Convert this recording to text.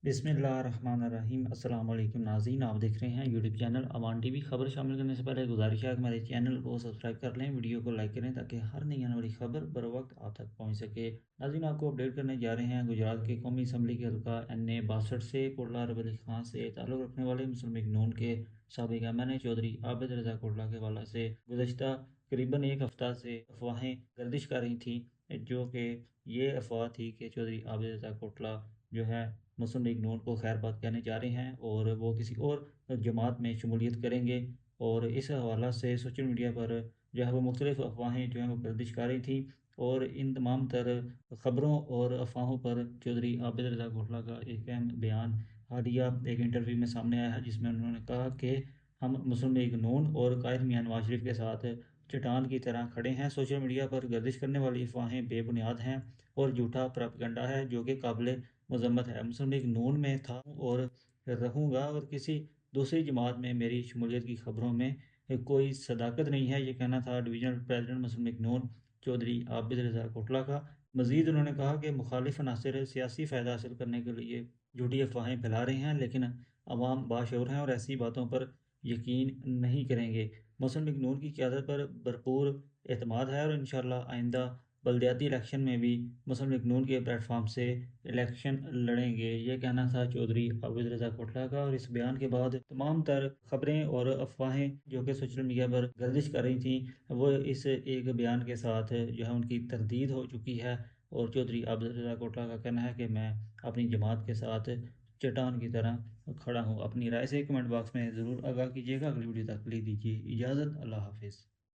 बिस्मिल्लाहिर्रहमानिर्रहीम। अस्सलाम वालेकुम नाज़रीन, आप देख रहे हैं यूट्यूब चैनल अवान टीवी। खबर शामिल करने से पहले गुजारिश है कि हमारे चैनल को सब्सक्राइब कर लें, वीडियो को लाइक करें ताकि हर नई आने वाली खबर बर वक्त आप तक पहुंच सके। नाज़रीन, आपको अपडेट करने जा रहे हैं गुजरात के कौमी असम्बली के हल्का NA 62 से कोटला अरब अली खां से ताल्लुक़ रखने वाले मुस्लिम लीग नून के साबिक़ MNA चौधरी आबिद रज़ा कोटला के हवाले से गुज़श्ता करीबन एक हफ़्ता से अफवाहें गर्दिश कर रही थी, जो कि ये अफवाह थी कि चौधरी आबिद रज़ा कोटला जो है मुस्लिम लीग नून को खैरबाद कहने जा रहे हैं और वो किसी और जमात में शमूलियत करेंगे। और इस हवाला से सोशल मीडिया पर जो है वो मुख्तलिफ अफवाहें जो हैं वो गर्दिश कर रही थी। और इन तमाम तर ख़बरों और अफवाहों पर चौधरी आबिद रज़ा कोटला का एक अहम बयान हालिया एक इंटरव्यू में सामने आया है, जिसमें उन्होंने कहा कि हम मुस्लिम लीग नून और कायद मियां नवाज शरीफ के साथ चट्टान की तरह खड़े हैं। सोशल मीडिया पर गर्दिश करने वाली अफवाहें बेबुनियाद हैं और झूठा प्रोपेगेंडा है, जो कि काबिल मजम्मत है। मुस्लिम लीग नून में था और रहूँगा और किसी दूसरी जमात में मेरी शमूलियत की खबरों में कोई सदाकत नहीं है। ये कहना था डिवीज़नल प्रेसिडेंट मुस्लिम लीग नून चौधरी आबिद रज़ा कोटला का। मज़ीद उन्होंने कहा कि मुखालिफ अनासर सियासी फ़ायदा हासिल करने के लिए झूठी अफवाहें फैला रहे हैं, लेकिन अवाम बाशऊर हैं और ऐसी बातों पर यकीन नहीं करेंगे। मुस्लिम लीग नून की क़यादत पर भरपूर एतमाद है और इंशाअल्लाह आइंदा बल्दियाती इलेक्शन में भी मुस्लिम लीग नून के प्लेटफॉर्म से इलेक्शन लड़ेंगे। ये कहना था चौधरी आबिद रज़ा कोटला का। और इस बयान के बाद तमाम तर खबरें और अफवाहें जो कि सोशल मीडिया पर गर्दिश कर रही थी, वो इस एक बयान के साथ जो है उनकी तरदीद हो चुकी है। और चौधरी आबिद रज़ा कोटला का कहना है कि मैं अपनी जमात के साथ चट्टान की तरह खड़ा हूँ। अपनी राय से कमेंट बॉक्स में ज़रूर आगाह कीजिएगा। अगली वीडियो तक ले दीजिए इजाज़त। अल्लाह हाफिज़।